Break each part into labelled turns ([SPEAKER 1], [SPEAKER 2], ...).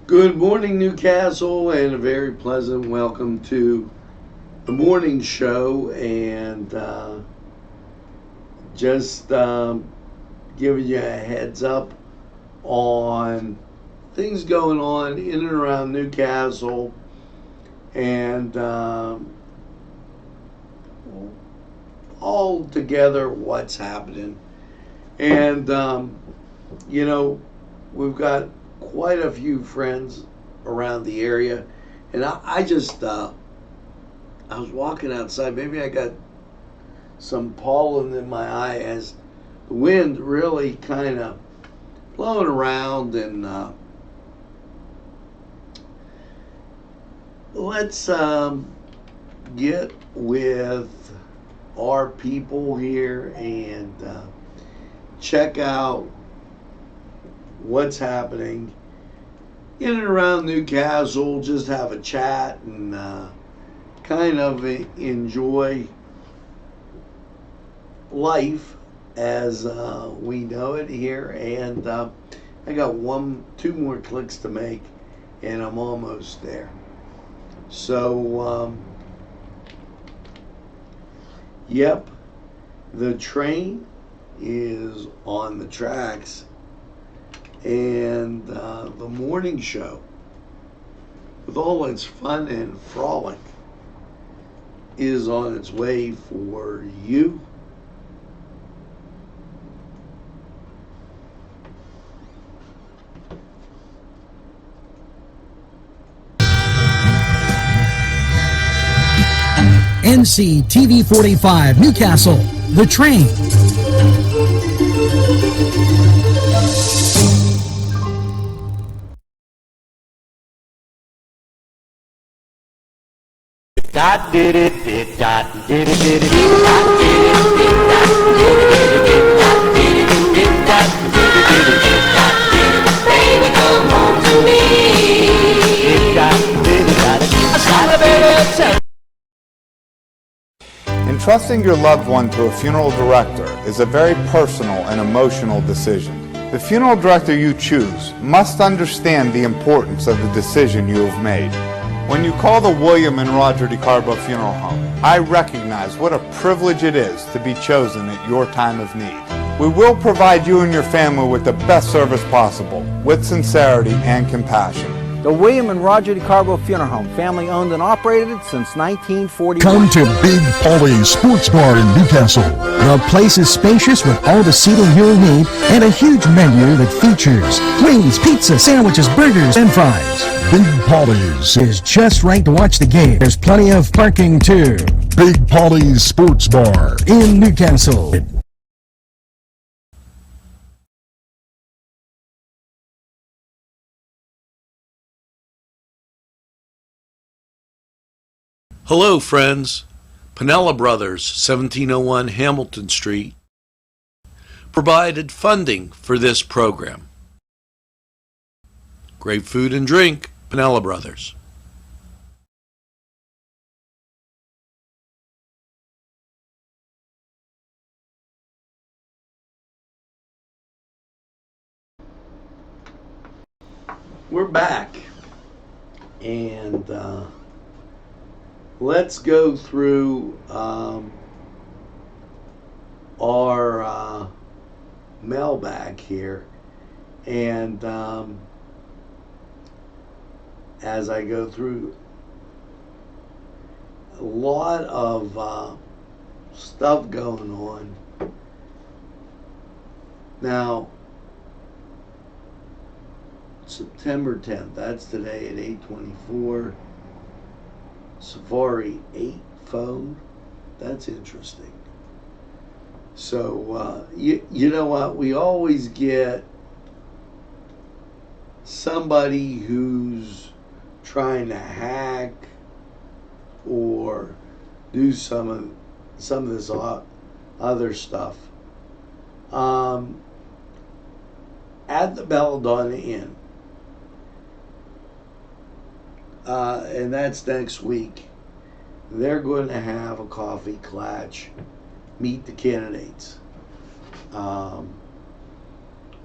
[SPEAKER 1] Good morning, Newcastle, and a very pleasant welcome to the morning show. And just giving you a heads up on things going on in and around Newcastle, and all together what's happening. And we've got quite a few friends around the area, and I was walking outside. Maybe I got some pollen in my eye as the wind really kind of blowing around. And let's get with our people here and check out what's happening in and around Newcastle. Just have a chat and kind of enjoy life as we know it here. And I got two more clicks to make, and I'm almost there. So, yep, the train is on the tracks, and the morning show, with all its fun and frolic, is on its way for you.
[SPEAKER 2] NCTV45 Newcastle, The Train.
[SPEAKER 3] Dot did it did dot did it did it dot did it did dot did it did it did dot did it did it did dot did it did it did dot baby come home to me did dot did it dot it.
[SPEAKER 4] Entrusting your loved one to a funeral director is a very personal and emotional decision. The funeral director you choose must understand the importance of the decision you have made. When you call the William and Roger DeCarbo Funeral Home, I recognize what a privilege it is to be chosen at your time of need. We will provide you and your family with the best service possible, with sincerity and compassion.
[SPEAKER 5] The William and Roger DeCarbo Funeral Home, family owned and operated since 1941.
[SPEAKER 6] Come to Big Polly's Sports Bar in Newcastle.
[SPEAKER 2] The place is spacious with all the seating you'll need and a huge menu that features wings, pizza, sandwiches, burgers, and fries.
[SPEAKER 6] Big Polly's
[SPEAKER 2] Is just right to watch the game. There's plenty of parking too.
[SPEAKER 6] Big Polly's Sports Bar
[SPEAKER 2] In Newcastle.
[SPEAKER 1] Hello, friends. Pinella Brothers, 1701 Hamilton Street, provided funding for this program. Great food and drink, Pinella Brothers. We're back, and let's go through our mailbag here. And as I go through, a lot of stuff going on. Now, September 10th, that's today at 8:24. Safari 8 phone. That's interesting. So, you know what? We always get somebody who's trying to hack or do some of this other stuff. At the Belladonna Inn, and that's next week, they're going to have a coffee clutch, meet the candidates. Who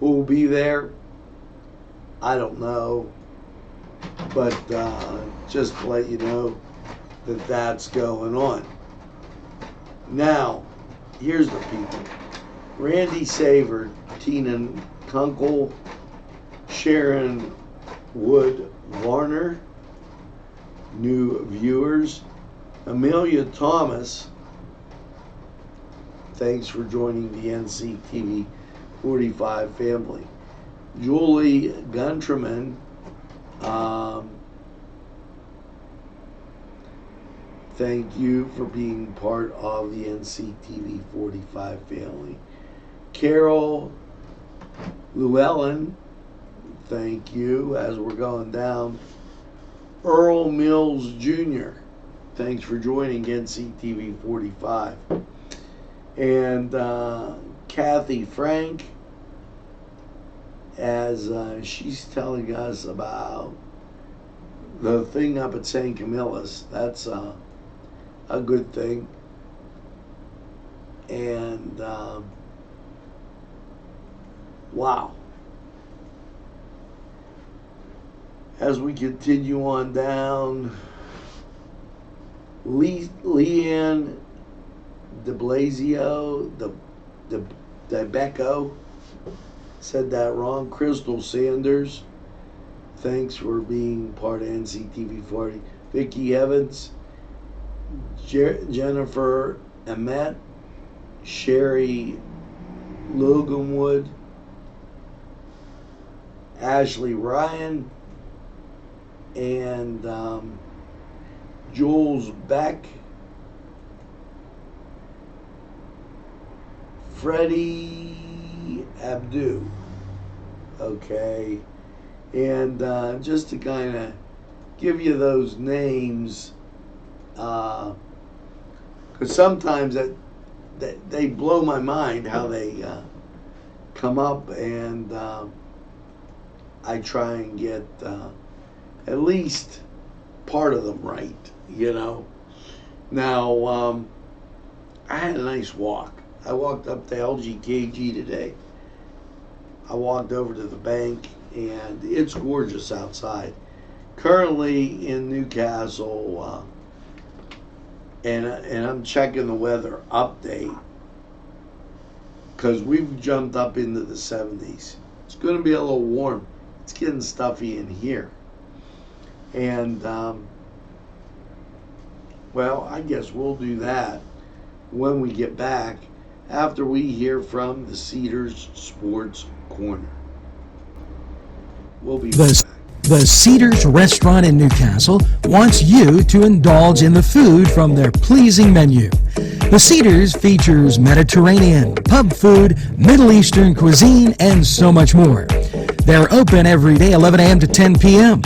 [SPEAKER 1] will be there? I don't know. But just to let you know that that's going on. Now, here's the people. Randy Saver, Tina Kunkel, Sharon Wood Varner, new viewers. Amelia Thomas, thanks for joining the NCTV45 family. Julie Gunterman, thank you for being part of the NCTV45 family. Carol Llewellyn, thank you as we're going down. Earl Mills Jr., thanks for joining NCTV45. And Kathy Frank, as she's telling us about the thing up at St. Camilla's. That's a good thing. And wow. As we continue on down, Leanne de Blasio, DeBecco, said that wrong. Crystal Sanders, thanks for being part of NCTV40. Vicki Evans, Jennifer Emmett, Sherry Loganwood, Ashley Ryan, and Jules Beck, Freddie Abdu. Okay, and just to kind of give you those names, because sometimes that they blow my mind how they come up, and I try and get at least part of them right, you know. Now, I had a nice walk. I walked up to LGKG today. I walked over to the bank, and it's gorgeous outside. Currently in Newcastle, and I'm checking the weather update, because we've jumped up into the 70s. It's going to be a little warm. It's getting stuffy in here. And, well, I guess we'll do that when we get back, after we hear from the Cedars Sports Corner. We'll be right back.
[SPEAKER 2] The Cedars Restaurant in Newcastle wants you to indulge in the food from their pleasing menu. The Cedars features Mediterranean, pub food, Middle Eastern cuisine, and so much more. They're open every day, 11 a.m. to 10 p.m.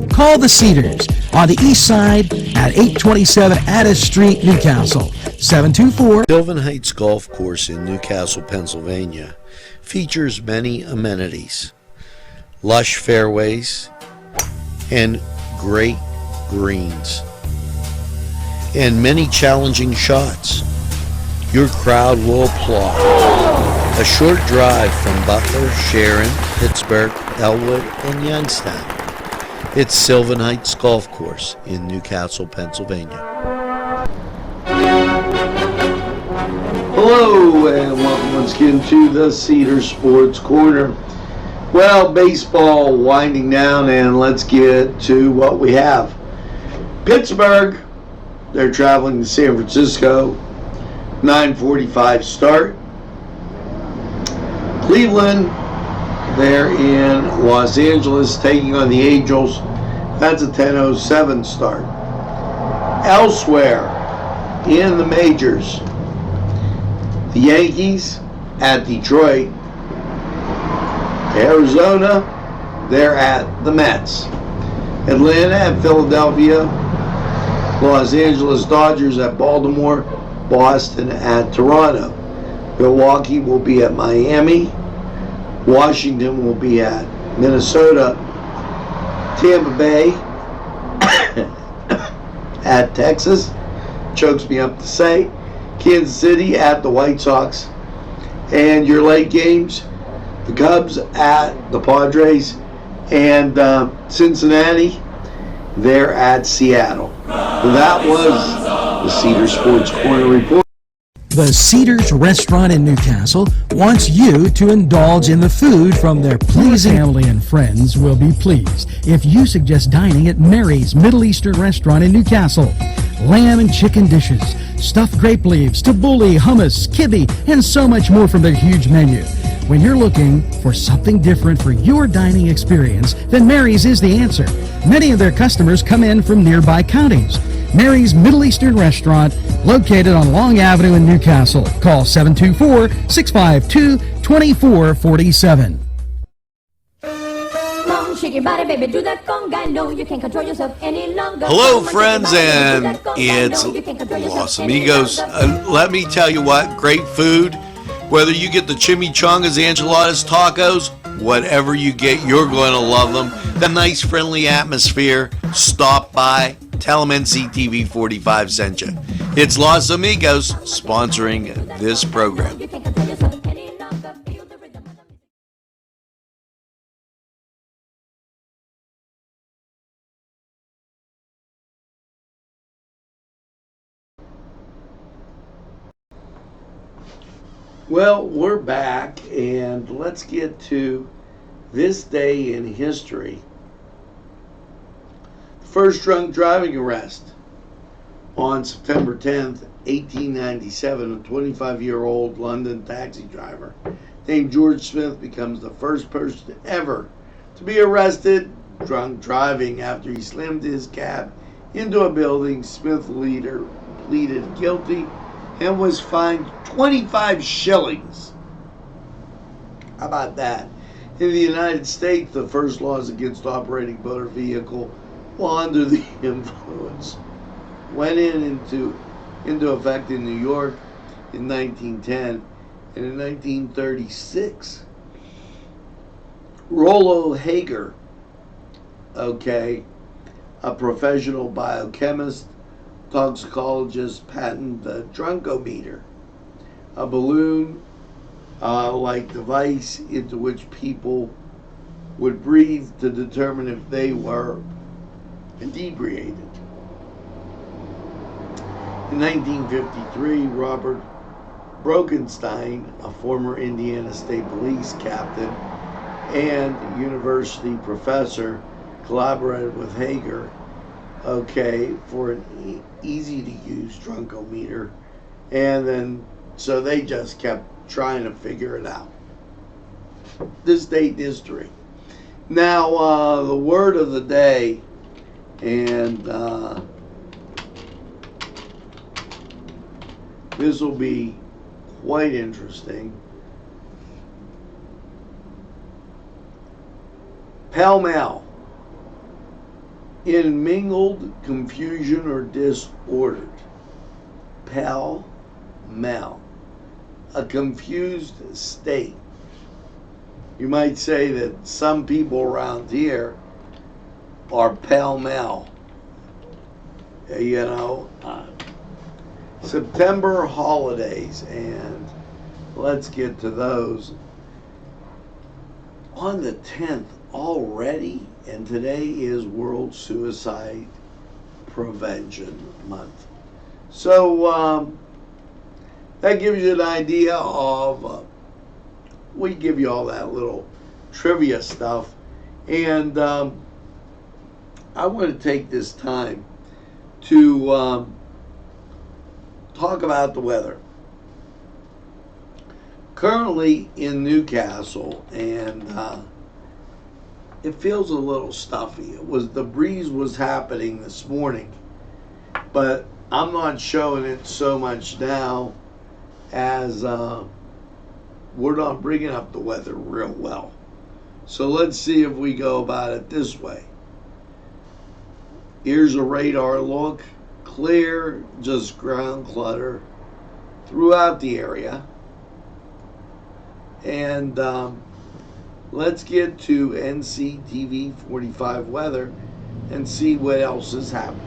[SPEAKER 2] Call the Cedars on the east side at 827 Addis Street, Newcastle, 724.
[SPEAKER 7] Sylvan Heights Golf Course in Newcastle, Pennsylvania features many amenities, lush fairways, and great greens, and many challenging shots. Your crowd will applaud. A short drive from Butler, Sharon, Pittsburgh, Elwood, and Youngstown. It's Sylvan Heights Golf Course in Newcastle, Pennsylvania.
[SPEAKER 1] Hello, and welcome once again to the Cedars Sports Corner. Well, baseball winding down, and let's get to what we have. Pittsburgh, they're traveling to San Francisco, 9:45 start. Cleveland, they're in Los Angeles taking on the Angels. That's a 10:07 start. Elsewhere in the majors, the Yankees at Detroit. Arizona, they're at the Mets. Atlanta at Philadelphia. Los Angeles Dodgers at Baltimore. Boston at Toronto. Milwaukee will be at Miami. Washington will be at Minnesota. Tampa Bay at Texas. Chokes me up to say. Kansas City at the White Sox. And your late games, the Cubs at the Padres, and Cincinnati there at Seattle. So that was the Cedar Sports Corner report.
[SPEAKER 2] The Cedars Restaurant in Newcastle wants you to indulge in the food from their pleasing family and friends will be pleased if you suggest dining at Mary's Middle Eastern Restaurant in Newcastle. Lamb and chicken dishes, stuffed grape leaves, tabbouleh, hummus, kibbe, and so much more from their huge menu. When you're looking for something different for your dining experience, then Mary's is the answer. Many of their customers come in from nearby counties. Mary's Middle Eastern Restaurant, located on Long Avenue in Newcastle. Call 724-652-2447.
[SPEAKER 8] Shake your body, baby, do that conga. No, you can't control yourself any longer.
[SPEAKER 7] Hello, friends, and it's Los Amigos. Let me tell you what, great food. Whether you get the chimichangas, enchiladas, tacos, whatever you get, you're going to love them. The nice, friendly atmosphere. Stop by. Tell them NCTV45 sent you. It's Los Amigos sponsoring this program.
[SPEAKER 8] You can't control yourself any longer. Feel the rhythm of the music.
[SPEAKER 1] Well, we're back, and let's get to this day in history. The first drunk driving arrest on September 10th, 1897, a 25-year-old London taxi driver named George Smith becomes the first person ever to be arrested drunk driving after he slammed his cab into a building. Smith pleaded guilty and was fined 25 shillings. How about that? In the United States, the first laws against operating motor vehicle while under the influence went into effect in New York in 1910, and in 1936, Rollo Hager, a professional biochemist, toxicologist, patented the drunkometer, a balloon-like device into which people would breathe to determine if they were inebriated. In 1953, Robert Brokenstein, a former Indiana State Police captain and university professor, collaborated with Hager, for an easy-to-use drunkometer, and then so they just kept trying to figure it out. This date in history. Now, the word of the day, and this will be quite interesting. Pell-mell. In mingled confusion or disordered. Pell-mell. A confused state. You might say that some people around here are pell-mell. September holidays, and let's get to those. On the 10th already, and today is World Suicide Prevention Month. So that gives you an idea of, we give you all that little trivia stuff, and I want to take this time to talk about the weather. Currently in Newcastle, and it feels a little stuffy. The breeze was happening this morning, but I'm not showing it so much now, as we're not bringing up the weather real well. So let's see if we go about it this way. Here's a radar look. Clear, just ground clutter throughout the area. And let's get to NCTV45 weather and see what else is happening.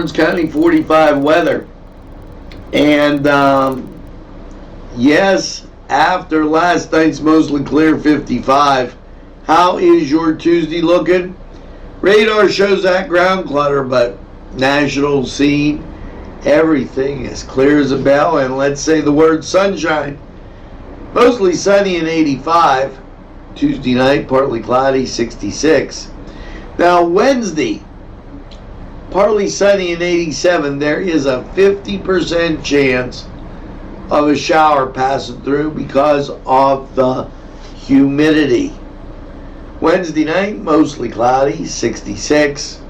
[SPEAKER 1] Orange County 45 weather. And yes, after last night's mostly clear 55, how is your Tuesday looking? Radar shows that ground clutter, but national scene, everything is clear as a bell. And let's say the word sunshine. Mostly sunny and 85. Tuesday night, partly cloudy, 66. Now Wednesday, partly sunny and 87. There is a 50% chance of a shower passing through because of the humidity. Wednesday night, mostly cloudy, 66.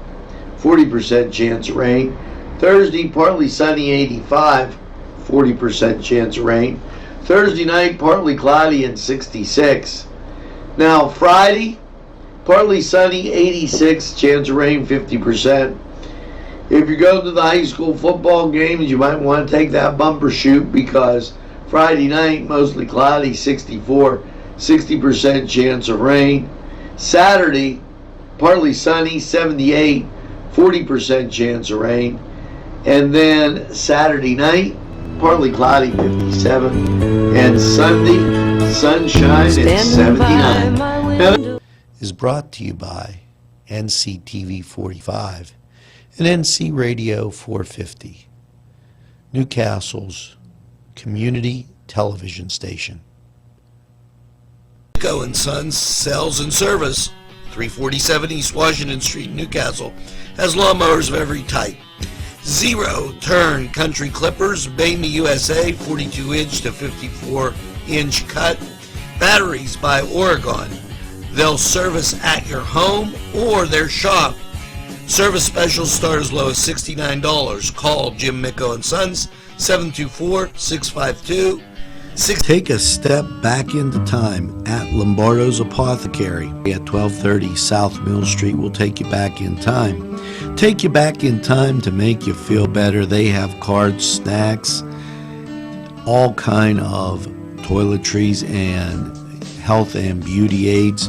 [SPEAKER 1] 40% chance of rain. Thursday, partly sunny, 85. 40% chance of rain. Thursday night, partly cloudy and 66. Now Friday, partly sunny, 86. Chance of rain, 50%. If you're going to the high school football games, you might want to take that bumper shoot because Friday night, mostly cloudy, 64. 60% chance of rain. Saturday, partly sunny, 78. 40% chance of rain. And then Saturday night, partly cloudy, 57. And Sunday, sunshine at 79. Now,
[SPEAKER 7] is brought to you by NCTV45 and NC Radio 450, Newcastle's community television station. Go & Sons Sales and Service, 347 East Washington Street, Newcastle, has lawnmowers of every type. Zero turn country clippers, made in the USA, 42 inch to 54 inch cut. Batteries by Oregon. They'll service at your home or their shop. Service specials start as low as $69. Call Jim Micco & Sons, 724-652. Take a step back into time at Lombardo's Apothecary at 1230 South Mill Street. Will take you back in time. Take you back in time to make you feel better. They have cards, snacks, all kind of toiletries and health and beauty aids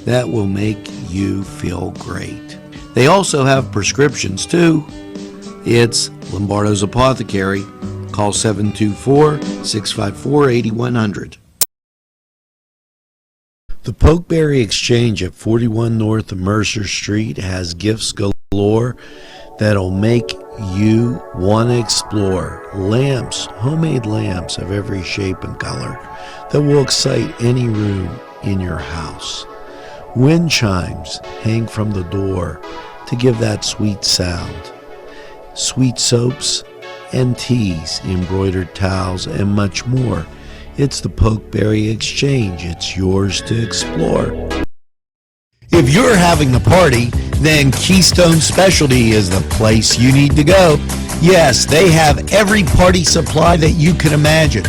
[SPEAKER 7] that will make you feel great. They also have prescriptions too. It's Lombardo's Apothecary. Call 724-654-8100. The Pokeberry Exchange at 41 North Mercer Street has gifts galore that'll make you want to explore. Lamps, homemade lamps of every shape and color that will excite any room in your house. Wind chimes hang from the door to give that sweet sound. Sweet soaps and teas, embroidered towels, and much more. It's the Pokeberry Exchange. It's yours to explore. If you're having a party, then Keystone Specialty is the place you need to go. Yes, they have every party supply that you can imagine.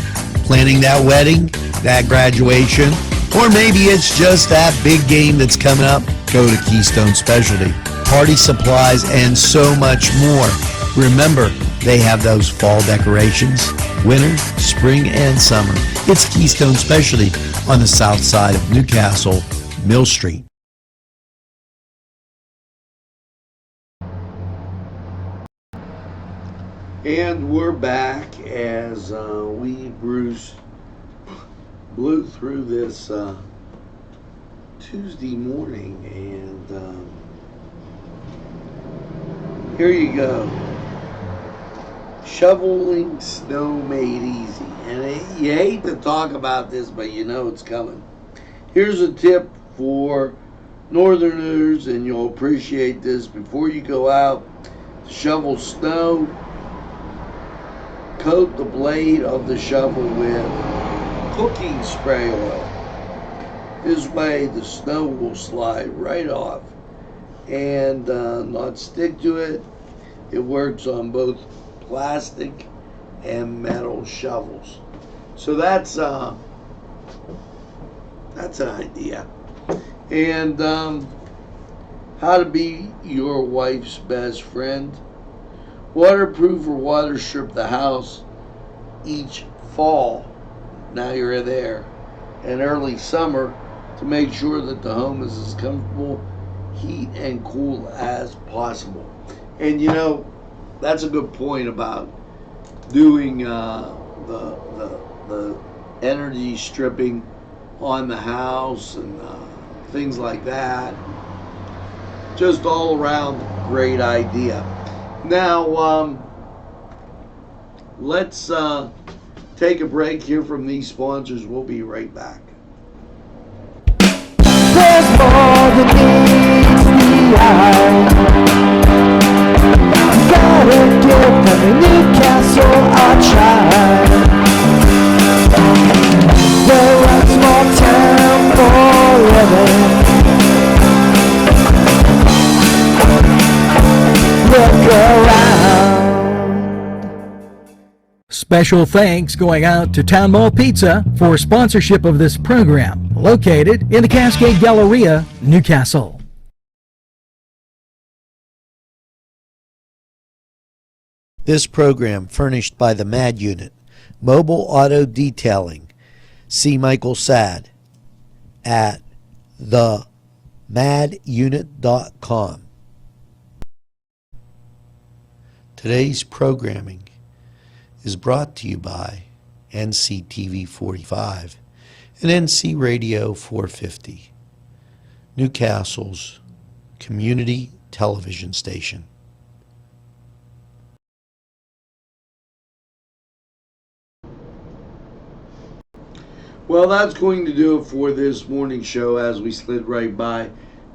[SPEAKER 7] Planning that wedding, that graduation, or maybe it's just that big game that's coming up, go to Keystone Specialty. Party supplies and so much more. Remember, they have those fall decorations, winter, spring, and summer. It's Keystone Specialty on the south side of Newcastle, Mill Street.
[SPEAKER 1] and we're back as we, Bruce, blew through this Tuesday morning, and here you go. Shoveling snow made easy. And you hate to talk about this, but you know it's coming. Here's a tip for northerners, and you'll appreciate this. Before you go out to shovel snow, coat the blade of the shovel with cooking spray oil. This way the snow will slide right off and not stick to it. It works on both plastic and metal shovels. So that's an idea. And how to be your wife's best friend. Waterproof or water strip the house each fall. Now you're there. And early summer to make sure that the home is as comfortable, heat and cool as possible. And you know, that's a good point about doing the energy stripping on the house and things like that. Just all around great idea. Now let's take a break here from these sponsors. We'll be right back.
[SPEAKER 3] There's more than meets the eye. Gotta give them a Newcastle a try. They're a small town forever. Look around.
[SPEAKER 2] Special thanks going out to Town Mall Pizza for sponsorship of this program, located in the Cascade Galleria, Newcastle.
[SPEAKER 7] This program furnished by the MAD Unit, Mobile Auto Detailing. See Michael Sad at themadunit.com. Today's programming is brought to you by NCTV45 and NC Radio 450, Newcastle's community television station.
[SPEAKER 1] Well, that's going to do it for this morning show as we slid right by.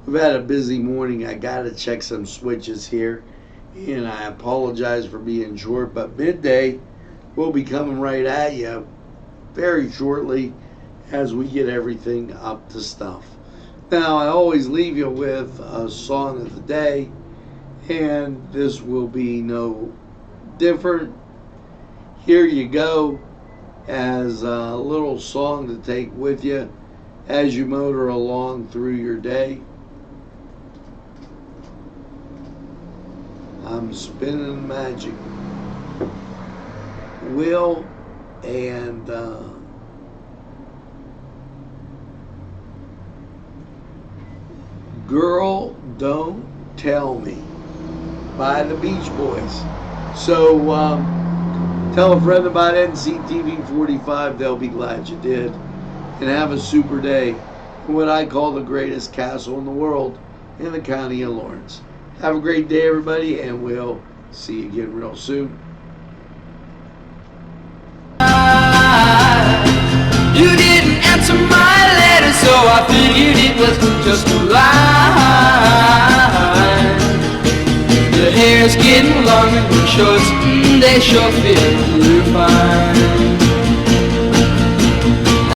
[SPEAKER 1] We've had a busy morning. I got to check some switches here, and I apologize for being short, but midday will be coming right at you very shortly as we get everything up to stuff. Now, I always leave you with a song of the day, and this will be no different. Here you go, as a little song to take with you as you motor along through your day. I'm spinning magic wheel, and Girl Don't Tell Me by the Beach Boys. So tell a friend about NCTV45. They'll be glad you did. And have a super day in what I call the greatest castle in the world in the county of Lawrence. Have a great day, everybody, and we'll see you again real soon.
[SPEAKER 9] You didn't answer my letter, so I figured it was just a lie. Your hair's getting longer, your shorts, they sure fit you fine.